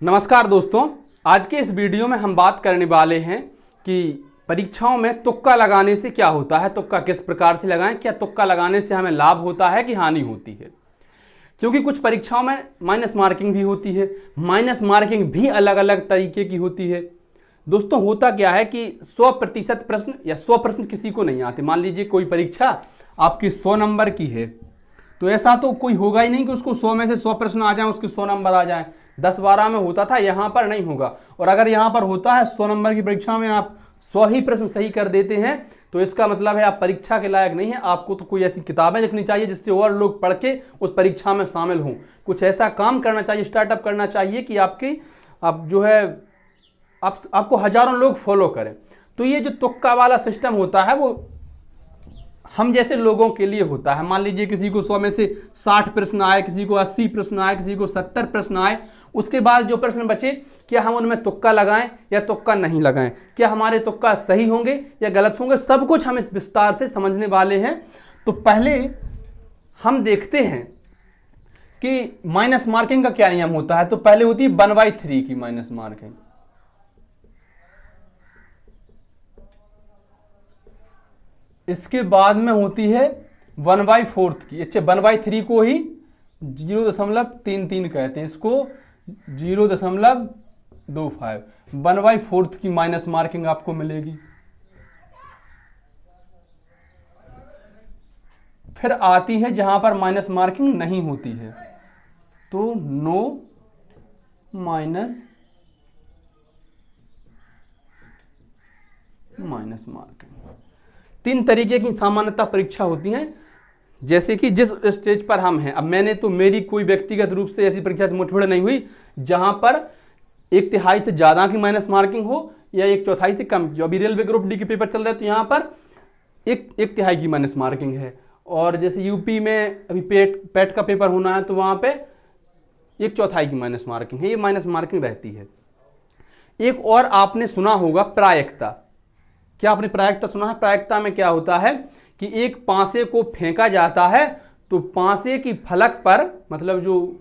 नमस्कार दोस्तों, आज के इस वीडियो में हम बात करने वाले हैं कि परीक्षाओं में तुक्का लगाने से क्या होता है, तुक्का किस प्रकार से लगाएं, क्या तुक्का लगाने से हमें लाभ होता है कि हानि होती है। क्योंकि कुछ परीक्षाओं में माइनस मार्किंग भी होती है, माइनस मार्किंग भी अलग अलग तरीके की होती है। दोस्तों होता क्या है कि 100% प्रश्न या 100 प्रश्न किसी को नहीं आते। मान लीजिए कोई परीक्षा आपकी 100 नंबर की है, तो ऐसा तो कोई होगा ही नहीं कि उसको 100 में से 100 प्रश्न आ जाएं, उसके 100 नंबर आ जाएं। 10-12 में होता था, यहाँ पर नहीं होगा। और अगर यहाँ पर होता है 100 नंबर की परीक्षा में आप 100 ही प्रश्न सही कर देते हैं, तो इसका मतलब है आप परीक्षा के लायक नहीं है। आपको तो कोई ऐसी किताबें लिखनी चाहिए जिससे और लोग पढ़ के उस परीक्षा में शामिल हों। कुछ ऐसा काम करना चाहिए, स्टार्टअप करना चाहिए कि आपको हजारों लोग फॉलो करें। तो ये जो तुक्का वाला सिस्टम होता है वो हम जैसे लोगों के लिए होता है। मान लीजिए किसी को 100 में से 60 प्रश्न आए, किसी को 80 प्रश्न आए, किसी को 70 प्रश्न आए। उसके बाद जो प्रश्न बचे, क्या हम उनमें तुक्का लगाएं या तुक्का नहीं लगाएं, क्या हमारे तुक्का सही होंगे या गलत होंगे, सब कुछ हम इस विस्तार से समझने वाले हैं। तो पहले हम देखते हैं कि माइनस मार्किंग का क्या नियम होता है। तो पहले होती है 1/3 की माइनस मार्किंग, इसके बाद में होती है 1/4 की। अच्छा, 1/3 को ही 0.33 कहते हैं, इसको 0.25। 1/4 की माइनस मार्किंग आपको मिलेगी। फिर आती है जहां पर माइनस मार्किंग नहीं होती है, तो नो माइनस मार्किंग। 3 तरीके की सामान्यतः परीक्षा होती हैं, जैसे कि जिस स्टेज पर हम हैं। अब मैंने तो मेरी कोई व्यक्तिगत रूप से ऐसी परीक्षा से मुठभेड़ नहीं हुई जहां पर 1/3 से ज्यादा की माइनस मार्किंग हो या 1/4 से कम। जो अभी रेलवे ग्रुप डी के पेपर चल रहे हैं, तो यहाँ पर 1/3 की माइनस मार्किंग है। और जैसे यूपी में अभी पेट का पेपर होना है, तो वहां पे 1/4 की माइनस मार्किंग है। ये माइनस मार्किंग रहती है। एक और आपने सुना होगा प्रायिकता। क्या आपने प्रायिकता सुना है? प्रायिकता में क्या होता है कि एक पासे को फेंका जाता है, तो पासे की फलक पर, मतलब जो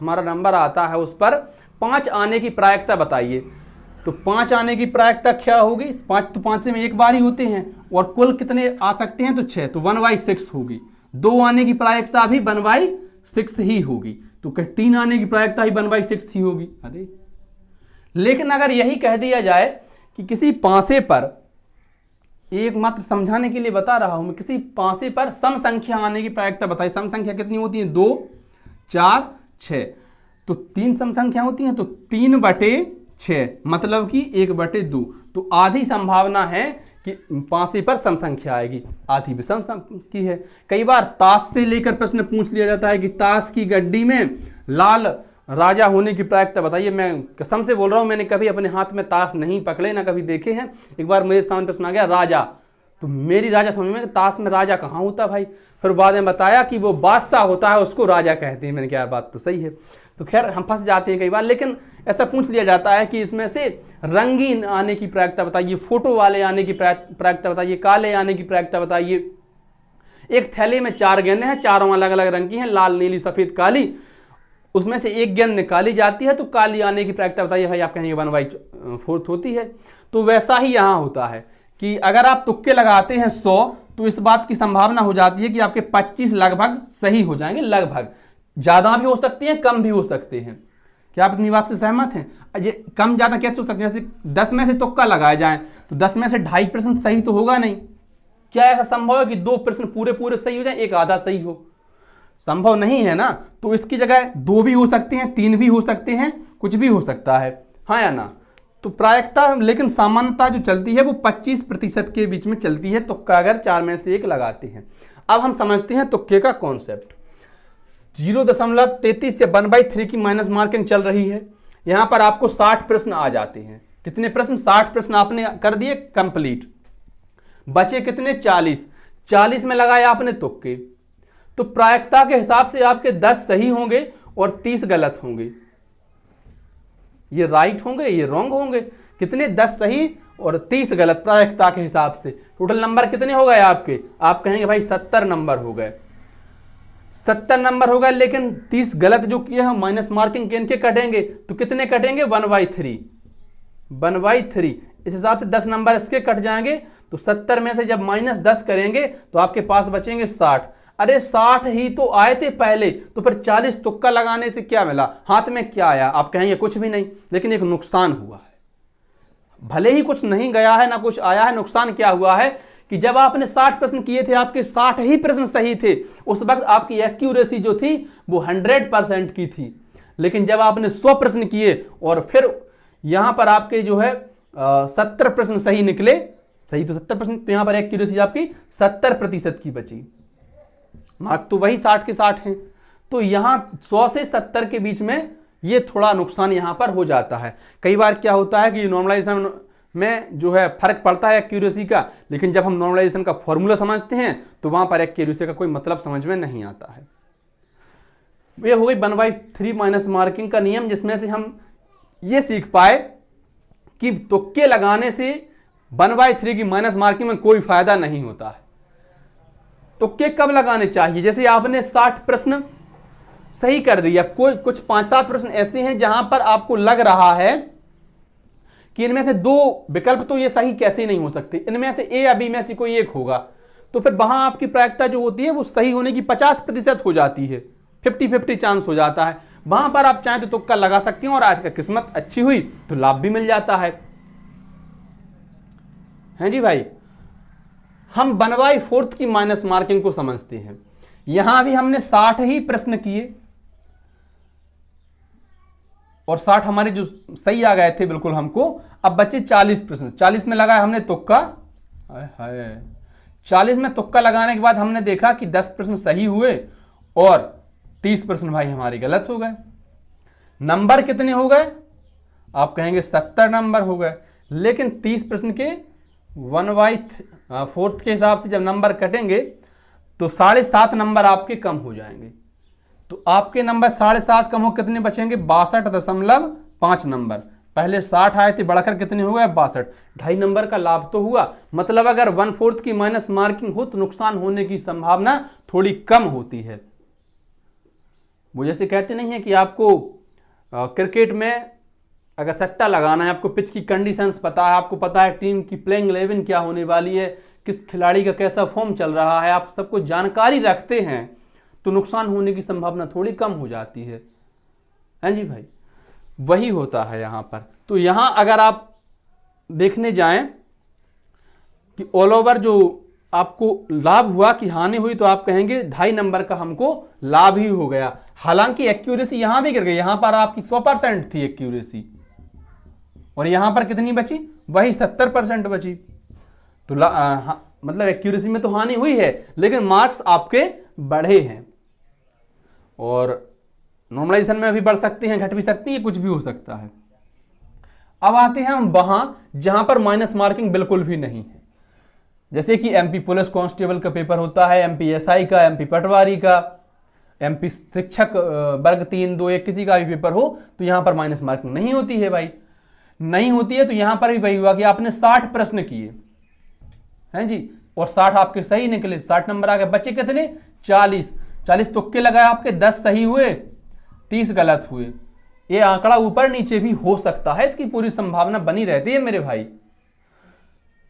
हमारा नंबर आता है उस पर 5 आने की प्रायिकता बताइए। तो 5 आने की प्रायिकता क्या होगी? 5 तो 5 में एक बार ही होते हैं, और कुल कितने आ सकते हैं? तो 6, तो 1/6 होगी। 2 आने की प्रायिकता भी 1/6 ही होगी। तो 3 आने की प्रायिकता ही 1/6 ही होगी। अरे लेकिन अगर यही कह दिया जाए कि किसी पासे पर, एक मात्र समझाने के लिए बता रहा हूं मैं, किसी पासे पर सम संख्या आने की प्रायिकता बताइए। सम संख्या कितनी होती है? 2, 4, 6। तो 3 सम संख्या होती हैं, तो 3/6 मतलब कि 1/2। तो आधी संभावना है कि पासे पर सम संख्या आएगी, आधी विषम की है। कई बार ताश से लेकर प्रश्न पूछ लिया जाता है कि ताश की गड्डी में लाल राजा होने की प्रायिकता बताइए। मैं कसम से बोल रहा हूं, मैंने कभी अपने हाथ में ताश नहीं पकड़े, ना कभी देखे हैं। एक बार मेरे सामने प्रश्न आ गया राजा, तो मेरी राजा समझ में, ताश में राजा कहाँ होता भाई। फिर बाद में बताया कि वो बादशाह होता है, उसको राजा कहते हैं। मैंने कहा बात तो सही है। तो खैर हम फंस जाते हैं कई बार। लेकिन ऐसा पूछ लिया जाता है कि इसमें से रंगीन आने की प्रायिकता बताइए, फोटो वाले आने की प्रायिकता बताइए, काले आने की प्रायिकता बताइए। एक थैले में 4 गेंदें हैं, चारों अलग अलग रंग की हैं, लाल, नीली, सफेद, काली। उसमें से एक गेंद निकाली जाती है, तो काली आने की प्रायिकता बताइए। भाई आप कहेंगे 1/4 होती है। तो वैसा ही यहां होता है कि अगर आप तुक्के लगाते हैं 100, तो इस बात की संभावना हो जाती है कि आपके 25 लगभग सही हो जाएंगे। लगभग, ज्यादा भी हो सकते हैं, कम भी हो सकते हैं। क्या आप इतनी बात से सहमत हैं? ये कम ज्यादा कैसे हो सकते हैं? जैसे 10 में से तुक्का लगाए जाए, तो 10 में से 2.5% सही तो होगा नहीं। क्या ऐसा संभव है कि 2 प्रश्न पूरे सही हो जाए, एक आधा सही हो? संभव नहीं है ना। तो इसकी जगह 2 भी हो सकते हैं, 3 भी हो सकते हैं, कुछ भी हो सकता है, हाँ या ना। तो प्रायिकता, लेकिन सामान्यता जो चलती है वो 25% के बीच में चलती है, तुक्का अगर 4 में से 1 लगाते हैं। अब हम समझते हैं तुक्के का कॉन्सेप्ट। 0.33 या 1/3 की माइनस मार्किंग चल रही है। यहां पर आपको 60 प्रश्न आ जाते हैं। कितने प्रश्न? 60 प्रश्न आपने कर दिए कंप्लीट। बचे कितने? 40। 40 में लगाए आपने तुक्के। तो प्रायिकता के हिसाब से आपके 10 सही होंगे और 30 गलत होंगे। ये राइट होंगे, ये रॉन्ग होंगे। कितने? 10 सही और 30 गलत प्रायिकता के हिसाब से। टोटल नंबर कितने हो गए आपके? आप कहेंगे भाई 70 नंबर हो गए। 70 नंबर होगा, लेकिन 30 गलत जो किए हैं माइनस मार्किंग के कटेंगे, तो कितने कटेंगे 1/3, 1/3। इस हिसाब से 10 नंबर इसके कट जाएंगे, तो 70 में से जब -10 करेंगे तो आपके पास बचेंगे 60। अरे 60 ही तो आए थे पहले, तो फिर 40 तुक्का लगाने से क्या मिला, हाथ में क्या आया? आप कहेंगे कुछ भी नहीं, लेकिन एक नुकसान हुआ है। भले ही कुछ नहीं गया है ना कुछ आया है, नुकसान क्या हुआ है कि जब आपने 60 प्रश्न किए थे, आपके 60 ही प्रश्न सही थे, उस वक्त आपकी एक्यूरेसी जो थी वो 100% की थी। लेकिन जब आपने 100 प्रश्न किए और फिर यहां पर आपके जो है 70 प्रश्न सही निकले, सही तो 70 प्रश्न, तो यहां पर एक्यूरेसी आपकी 70% की बची। मार्क तो वही 60 के 60 हैं, तो यहां 100 से 70 के बीच में ये थोड़ा नुकसान यहां पर हो जाता है। कई बार क्या होता है कि नॉर्मलाइजेशन में जो है फर्क पड़ता है एक्यूरेसी का, लेकिन जब हम नॉर्मलाइजेशन का फॉर्मूला समझते हैं तो वहां पर एक्यूरेसी का कोई मतलब समझ में नहीं आता है। ये हो गई 1/3 माइनस मार्किंग का नियम, जिसमें से हम ये सीख पाए कि तुक्के लगाने से 1/3 की माइनस मार्किंग में कोई फायदा नहीं होता है। तुक्के कब लगाने चाहिए? जैसे आपने 60 प्रश्न सही कर दिया, कोई कुछ 5-7 प्रश्न ऐसे हैं जहां पर आपको लग रहा है कि इनमें से 2 विकल्प तो ये सही कैसे नहीं हो सकते, इनमें से ए या बी में से कोई एक होगा, तो फिर वहां आपकी प्रायिकता जो होती है वो सही होने की 50% हो जाती है, 50-50 चांस हो जाता है। वहां पर आप चाहें तो तुक्का लगा सकते हैं, और आज का किस्मत अच्छी हुई तो लाभ भी मिल जाता है। हैं जी भाई, हम 1/4 की माइनस मार्किंग को समझते हैं। यहां भी हमने 60 ही प्रश्न किए और 60 हमारे जो सही आ गए थे बिल्कुल हमको। अब बचे 40 प्रश्न, 40 में लगाया हमने तुक्का। 40 में तुक्का लगाने के बाद हमने देखा कि 10 प्रश्न सही हुए और 30 प्रश्न भाई हमारे गलत हो गए। नंबर कितने हो गए? आप कहेंगे 70 नंबर हो गए, लेकिन 30 प्रश्न के 1/4 के हिसाब से जब नंबर कटेंगे तो 7.5 नंबर आपके कम हो जाएंगे। तो आपके नंबर 7.5 कम हो कितने बचेंगे? 62.5 नंबर। पहले 60 आए थे, बढ़कर कितने हो गए? 62। 2.5 नंबर का लाभ तो हुआ। मतलब अगर 1/4 की माइनस मार्किंग हो तो नुकसान होने की संभावना थोड़ी कम होती है। वो जैसे कहते नहीं है कि आपको क्रिकेट में अगर सट्टा लगाना है, आपको पिच की कंडीशंस पता है, आपको पता है टीम की प्लेइंग 11 क्या होने वाली है, किस खिलाड़ी का कैसा फॉर्म चल रहा है, आप सबको जानकारी रखते हैं, तो नुकसान होने की संभावना थोड़ी कम हो जाती है। हैं जी भाई, वही होता है यहां पर। तो यहां अगर आप देखने जाएं कि ऑल ओवर जो आपको लाभ हुआ कि हानि हुई, तो आप कहेंगे 2.5 नंबर का हमको लाभ ही हो गया। हालांकि एक्यूरेसी यहां भी गिर गई, यहां पर आपकी 100% थी एक्यूरेसी और यहां पर कितनी बची? वही 70% बची। तो मतलब एक्यूरेसी में तो हानि हुई है, लेकिन मार्क्स आपके बढ़े हैं। और नॉर्मलाइजेशन में भी बढ़ सकते हैं, घट भी सकती है, कुछ भी हो सकता है। अब आते हैं हम वहां जहां पर माइनस मार्किंग बिल्कुल भी नहीं है। जैसे कि एमपी पुलिस कांस्टेबल का पेपर होता है, एमपी एसआई का, एमपी पटवारी का, एमपी शिक्षक वर्ग 3, 2, 1 किसी का भी पेपर हो, तो यहां पर माइनस मार्किंग नहीं होती है भाई। नहीं होती है तो यहां पर भी वही हुआ कि आपने 60 प्रश्न किए हैं जी, और 60 आपके सही निकले, 60 नंबर आ गए। बचे कितने? 40 तुक्के लगाए आपके, 10 सही हुए, 30 गलत हुए। ये आंकड़ा ऊपर नीचे भी हो सकता है, इसकी पूरी संभावना बनी रहती है मेरे भाई।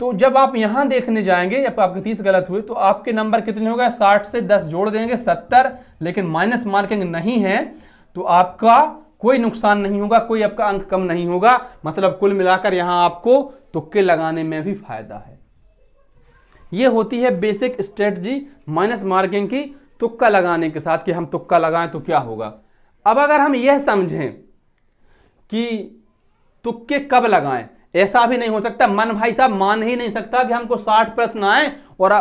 तो जब आप यहां देखने जाएंगे, जब आपके 30 गलत हुए, तो आपके नंबर कितने हो गए? 60 से 10 जोड़ देंगे 70, लेकिन माइनस मार्किंग नहीं है तो आपका कोई नुकसान नहीं होगा, कोई आपका अंक कम नहीं होगा। मतलब कुल मिलाकर यहां आपको तुक्के लगाने में भी फायदा है। यह होती है बेसिक स्ट्रेटजी माइनस मार्किंग की, तुक्का लगाने के साथ कि हम तुक्का लगाएं तो क्या होगा। अब अगर हम यह समझें कि तुक्के कब लगाएं, ऐसा भी नहीं हो सकता। मन भाई साहब मान ही नहीं सकता कि हमको 60 प्रश्न आए और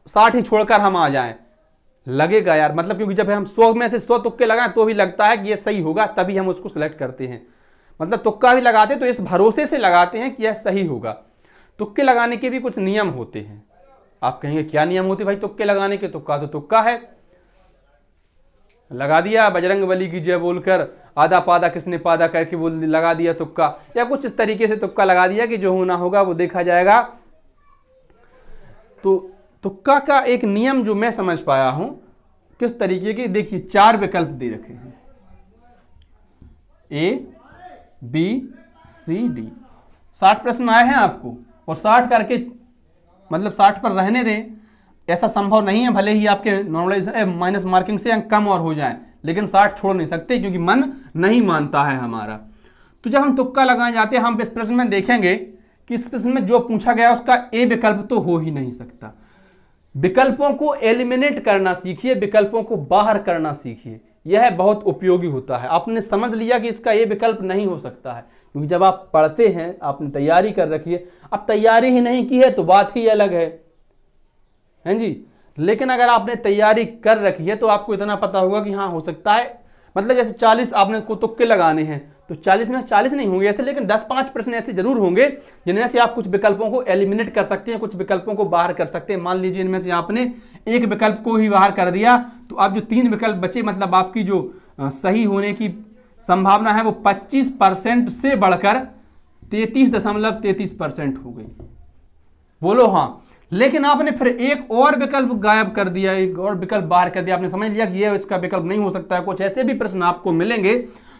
60 ही छोड़कर हम आ जाएं। लगेगा यार, मतलब क्योंकि जब हम 100 में से 100 तुक्के लगाएं तो भी लगता है कि ये सही होगा, तभी हम उसको सिलेक्ट करते हैं। मतलब तुक्का भी लगाते तो इस भरोसे से लगाते हैं कि यह सही होगा। तुक्के लगाने के भी कुछ नियम होते हैं। आप कहेंगे क्या नियम होते भाई तुक्के लगाने के? तुक्का तो तुक्का है, लगा दिया बजरंग बली की जय बोलकर, आधा पादा किसने पादा करके बोल लगा दिया तुक्का, या कुछ इस तरीके से तुक्का लगा दिया कि जो होना होगा वो देखा जाएगा। तो तुक्का का एक नियम जो मैं समझ पाया हूं किस तरीके के, देखिए 4 विकल्प दे रखे हैं, A, B, C, D। 60 प्रश्न आए हैं आपको, और 60 करके मतलब 60 पर रहने दें, ऐसा संभव नहीं है, भले ही आपके नॉर्मलाइजेशन माइनस मार्किंग से अंक कम और हो जाए, लेकिन 60 छोड़ नहीं सकते क्योंकि मन नहीं मानता है हमारा। तो जब हम तुक्का लगाए जाते हैं, हम इस प्रश्न में देखेंगे कि इस प्रश्न में जो पूछा गया उसका ए विकल्प तो हो ही नहीं सकता। विकल्पों को एलिमिनेट करना सीखिए, विकल्पों को बाहर करना सीखिए, यह बहुत उपयोगी होता है। आपने समझ लिया कि इसका ये विकल्प नहीं हो सकता है, क्योंकि जब आप पढ़ते हैं, आपने तैयारी कर रखी है, अब तैयारी ही नहीं की है तो बात ही अलग है, हैं जी। लेकिन अगर आपने तैयारी कर रखी है तो आपको इतना पता होगा कि हाँ हो सकता है, मतलब जैसे 40 आपने को तुक्के लगाने हैं तो 40 में 40 नहीं होंगे ऐसे, लेकिन 10-5 प्रश्न ऐसे जरूर होंगे जिनमें से आप कुछ विकल्पों को एलिमिनेट कर सकते हैं, कुछ विकल्पों को बाहर कर सकते हैं। मान लीजिए इनमें से आपने एक विकल्प को ही बाहर कर दिया, तो अब जो 3 विकल्प बचे, मतलब आपकी जो सही होने की संभावना है वो 25% से बढ़कर 33.33% हो गई। बोलो हाँ। लेकिन आपने फिर एक और विकल्प गायब कर दिया, एक और विकल्प बाहर कर दिया, आपने समझ लिया कि ये इसका विकल्प नहीं हो सकता है। कुछ ऐसे भी प्रश्न आपको मिलेंगे,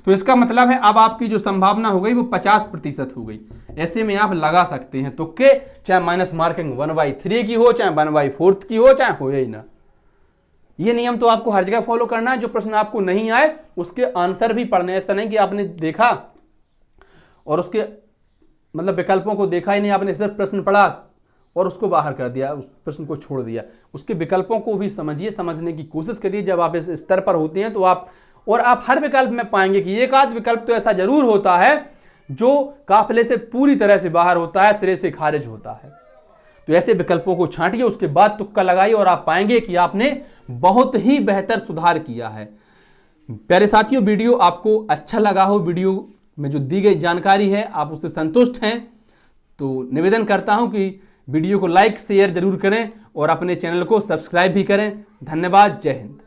तो इसका मतलब है अब आपकी जो संभावना हो गई वो 50% हो गई। ऐसे में आप लगा सकते हैं तुक्के, चाहे माइनस मार्किंग 1/3 की हो, चाहे 1/4 की हो, चाहे हो ही ना। ये नियम तो आपको हर जगह फॉलो करना है। जो प्रश्न आपको नहीं आए उसके आंसर भी पढ़ने, ऐसा नहीं कि आपने देखा और उसके मतलब विकल्पों को देखा ही नहीं, आपने सिर्फ प्रश्न पढ़ा और उसको बाहर कर दिया, उस प्रश्न को छोड़ दिया। उसके विकल्पों को भी समझिए, समझने की कोशिश करिए। जब आप इस स्तर पर होते हैं तो आप हर विकल्प में पाएंगे कि एक आध विकल्प तो ऐसा जरूर होता है जो काफिले से पूरी तरह से बाहर होता है, सिरे से खारिज होता है। तो ऐसे विकल्पों को छांटिए, उसके बाद तुक्का लगाइए और आप पाएंगे कि आपने बहुत ही बेहतर सुधार किया है। प्यारे साथियों, वीडियो आपको अच्छा लगा हो, वीडियो में जो दी गई जानकारी है आप उससे संतुष्ट हैं, तो निवेदन करता हूं कि वीडियो को लाइक शेयर जरूर करें और अपने चैनल को सब्सक्राइब भी करें। धन्यवाद। जय हिंद।